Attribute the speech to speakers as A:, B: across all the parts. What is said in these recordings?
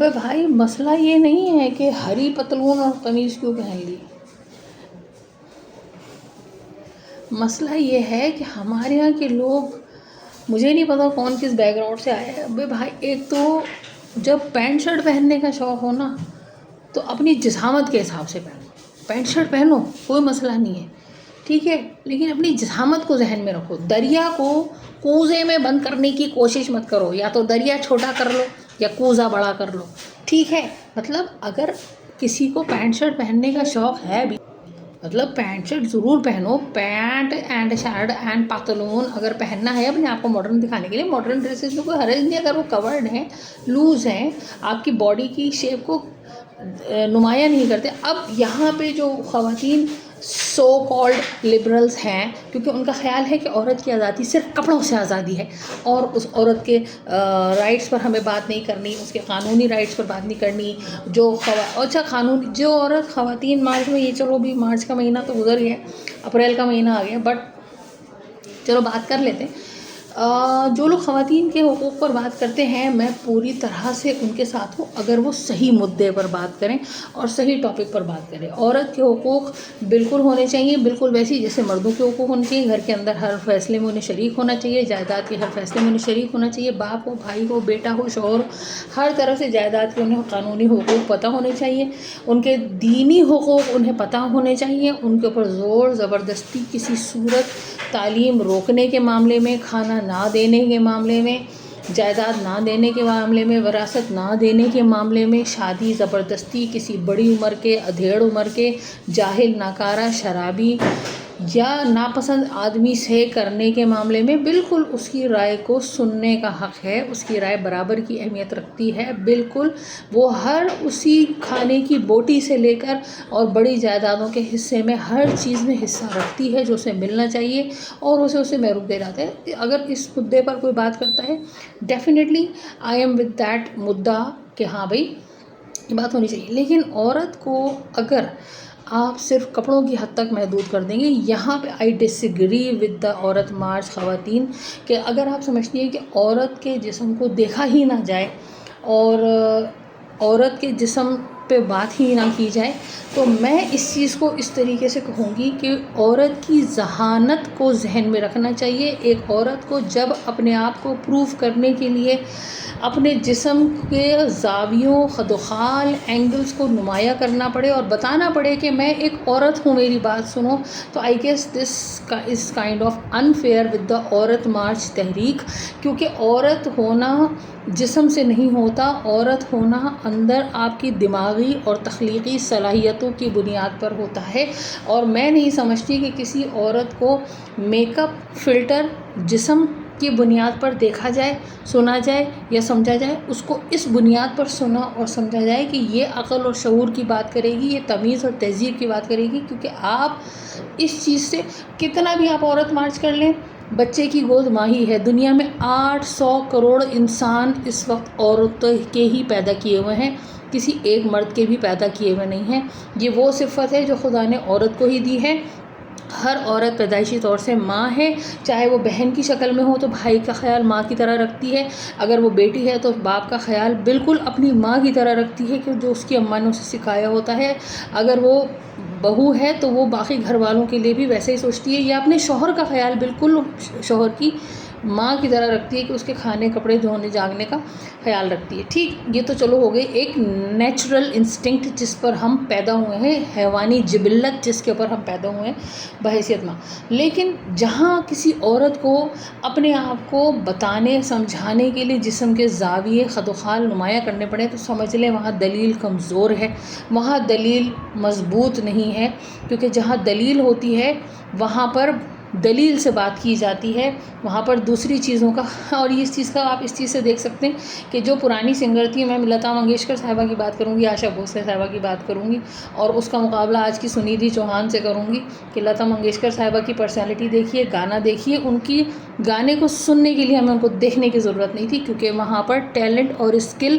A: ابے بھائی مسئلہ یہ نہیں ہے کہ ہری پتلون اور قمیض کیوں پہن لی، مسئلہ یہ ہے کہ ہمارے یہاں کے لوگ، مجھے نہیں پتا کون کس بیک گراؤنڈ سے آئے ہیں. ابے بھائی ایک تو جب پینٹ شرٹ پہننے کا شوق ہو نا تو اپنی جسامت کے حساب سے پہنو. پینٹ شرٹ پہنو کوئی مسئلہ نہیں ہے، ٹھیک ہے، لیکن اپنی جسامت کو ذہن میں رکھو. دریا کو کوزے میں بند کرنے کی کوشش مت کرو، یا تو دریا چھوٹا کر لو یا کوزہ بڑا کر لو، ٹھیک ہے. مطلب اگر کسی کو پینٹ شرٹ پہننے کا شوق ہے بھی، مطلب پینٹ شرٹ ضرور پہنو، پینٹ اینڈ شرٹ اینڈ پتلون اگر پہننا ہے اپنے آپ کو ماڈرن دکھانے کے لیے. ماڈرن ڈریسز میں کوئی حرج نہیں اگر وہ کورڈ ہیں، لوز ہیں، آپ کی باڈی کی شیپ کو نمایاں نہیں کرتے. اب یہاں پہ جو خواتین سو کالڈ لبرلز ہیں، کیونکہ ان کا خیال ہے کہ عورت کی آزادی صرف کپڑوں سے آزادی ہے، اور اس عورت کے رائٹس پر ہمیں بات نہیں کرنی، اس کے قانونی رائٹس پر بات نہیں کرنی. اچھا جو عورت خواتین مارچ میں، یہ چلو بھی مارچ کا مہینہ تو گزر گیا، اپریل کا مہینہ آ گیا، بٹ چلو بات کر لیتے ہیں. جو لوگ خواتین کے حقوق پر بات کرتے ہیں، میں پوری طرح سے ان کے ساتھ ہوں اگر وہ صحیح مدعے پر بات کریں اور صحیح ٹاپک پر بات کریں. عورت کے حقوق بالکل ہونے چاہیے، بالکل ویسے جیسے مردوں کے حقوق ہونے چاہیے. گھر کے اندر ہر فیصلے میں انہیں شریک ہونا چاہیے، جائیداد کے ہر فیصلے میں انہیں شریک ہونا چاہیے. باپ ہو، بھائی ہو، بیٹا ہو، شوہر ہو، ہر طرف سے جائیداد کے انہیں قانونی حقوق پتہ ہونے چاہیے. ان کے دینی حقوق انہیں پتہ ہونے چاہیے. ان کے اوپر زور زبردستی کسی صورت تعلیم روکنے کے معاملے میں، کھانا نہ دینے کے معاملے میں، جائیداد نہ دینے کے معاملے میں، وراثت نہ دینے کے معاملے میں، شادی زبردستی کسی بڑی عمر کے، ادھیڑ عمر کے، جاہل، ناکارہ، شرابی یا ناپسند آدمی سے کرنے کے معاملے میں بالکل اس کی رائے کو سننے کا حق ہے. اس کی رائے برابر کی اہمیت رکھتی ہے. بالکل وہ ہر اسی کھانے کی بوٹی سے لے کر اور بڑی جائیدادوں کے حصے میں ہر چیز میں حصہ رکھتی ہے جو اسے ملنا چاہیے، اور اسے محروم دے جاتا ہے. اگر اس مدعے پر کوئی بات کرتا ہے، definitely I am with that مدعا کہ ہاں بھائی بات ہونی چاہیے. لیکن عورت کو اگر آپ صرف کپڑوں کی حد تک محدود کر دیں گے، یہاں پہ آئی ڈس ایگری ود دا عورت مارچ خواتین، کہ اگر آپ سمجھتی ہیں کہ عورت کے جسم کو دیکھا ہی نہ جائے اور عورت کے جسم پہ بات ہی نہ کی جائے، تو میں اس چیز کو اس طریقے سے کہوں گی کہ عورت کی ذہانت کو ذہن میں رکھنا چاہیے. ایک عورت کو جب اپنے آپ کو پروف کرنے کے لیے اپنے جسم کے زاویوں، خد و خال، اینگلز کو نمایاں کرنا پڑے اور بتانا پڑے کہ میں ایک عورت ہوں، میری بات سنو، تو I guess this is kind of unfair with the عورت مارچ تحریک. کیونکہ عورت ہونا جسم سے نہیں ہوتا، عورت ہونا اندر آپ کی دماغی اور تخلیقی صلاحیتوں کی بنیاد پر ہوتا ہے. اور میں نہیں سمجھتی کہ کسی عورت کو میک اپ، فلٹر، جسم کی بنیاد پر دیکھا جائے، سنا جائے یا سمجھا جائے. اس کو اس بنیاد پر سنا اور سمجھا جائے کہ یہ عقل اور شعور کی بات کرے گی، یہ تمیز اور تہذیب کی بات کرے گی. کیونکہ آپ اس چیز سے کتنا بھی آپ عورت مارچ کر لیں، بچے کی گود ماں ہی ہے. دنیا میں 800 کروڑ انسان اس وقت عورتوں کے ہی پیدا کیے ہوئے ہیں، کسی ایک مرد کے بھی پیدا کیے ہوئے نہیں ہیں. یہ وہ صفت ہے جو خدا نے عورت کو ہی دی ہے. ہر عورت پیدائشی طور سے ماں ہے، چاہے وہ بہن کی شکل میں ہو تو بھائی کا خیال ماں کی طرح رکھتی ہے، اگر وہ بیٹی ہے تو باپ کا خیال بالکل اپنی ماں کی طرح رکھتی ہے کہ جو اس کی اماں نے اسے سکھایا ہوتا ہے. اگر وہ بہو ہے تو وہ باقی گھر والوں کے لیے بھی ویسے ہی سوچتی ہے، یا اپنے شوہر کا خیال بالکل شوہر کی ماں کی طرح رکھتی ہے کہ اس کے کھانے، کپڑے دھونے، جاگنے کا خیال رکھتی ہے. ٹھیک، یہ تو چلو ہو گئی ایک نیچرل انسٹنکٹ جس پر ہم پیدا ہوئے ہیں، حیوانی جبلت جس کے اوپر ہم پیدا ہوئے ہیں بحیثیت ماں. لیکن جہاں کسی عورت کو اپنے آپ کو بتانے، سمجھانے کے لیے جسم کے زاویے، خد و خال نمایاں کرنے پڑے، تو سمجھ لیں وہاں دلیل کمزور ہے، وہاں دلیل مضبوط نہیں ہے. کیونکہ جہاں دلیل ہوتی ہے وہاں پر دلیل سے بات کی جاتی ہے، وہاں پر دوسری چیزوں کا. اور اس چیز کا آپ اس چیز سے دیکھ سکتے ہیں کہ جو پرانی سنگر تھی، میں لتا منگیشکر صاحبہ کی بات کروں گی، آشا بھوسلے صاحبہ کی بات کروں گی، اور اس کا مقابلہ آج کی سنیدھی چوہان سے کروں گی. کہ لتا منگیشکر صاحبہ کی پرسنالٹی دیکھیے، گانا دیکھیے، ان کی گانے کو سننے کے لیے ہمیں ان کو دیکھنے کی ضرورت نہیں تھی، کیونکہ وہاں پر ٹیلنٹ اور اسکل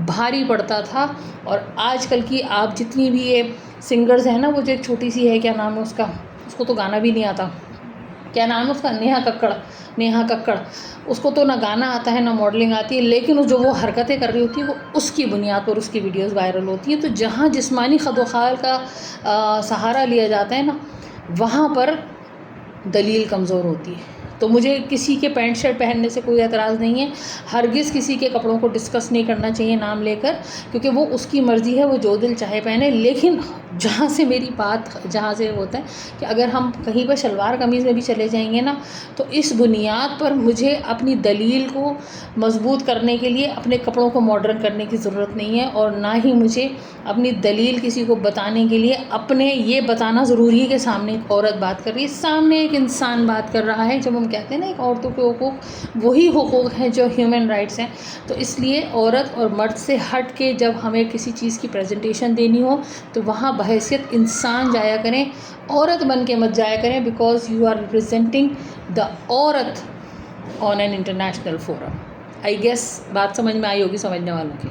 A: بھاری پڑتا تھا. اور آج کل کی آپ جتنی بھی یہ سنگرز ہیں نا، وہ جو ایک چھوٹی سی ہے، کیا نام ہے اس کا، اس کو تو گانا بھی نہیں آتا، کیا نام ہے اس کا، نیہا ککڑ، اس کو تو نہ گانا آتا ہے نہ ماڈلنگ آتی ہے، لیکن جو وہ حرکتیں کر رہی ہوتی ہیں وہ اس کی بنیاد پر اس کی ویڈیوز وائرل ہوتی ہیں. تو جہاں جسمانی خد و خال کا سہارا لیا جاتا ہے نا، وہاں پر دلیل کمزور ہوتی ہے. تو مجھے کسی کے پینٹ شرٹ پہننے سے کوئی اعتراض نہیں ہے، ہرگز کسی کے کپڑوں کو ڈسکس نہیں کرنا چاہیے نام لے کر، کیونکہ وہ اس کی مرضی ہے، وہ جو دل چاہے پہنے. لیکن جہاں سے میری بات جہاں سے ہوتا ہے کہ اگر ہم کہیں پر شلوار قمیض میں بھی چلے جائیں گے نا، تو اس بنیاد پر مجھے اپنی دلیل کو مضبوط کرنے کے لیے اپنے کپڑوں کو ماڈرن کرنے کی ضرورت نہیں ہے، اور نہ ہی مجھے اپنی دلیل کسی کو بتانے کے لیے اپنے یہ بتانا ضروری ہے کہ سامنے ایک عورت بات کر رہی ہے، سامنے ایک انسان بات کر رہا ہے. جب ہم کہتے ہیں نا ایک عورتوں کے حقوق، وہی حقوق ہیں جو ہیومن رائٹس ہیں. تو اس لیے عورت اور مرد سے ہٹ کے جب ہمیں کسی چیز کی پریزنٹیشن دینی ہو تو وہاں بحیثیت انسان جایا کریں، عورت بن کے مت جایا کریں، because you are representing the عورت on an international forum. I guess بات سمجھ میں آئی ہوگی سمجھنے والوں کی.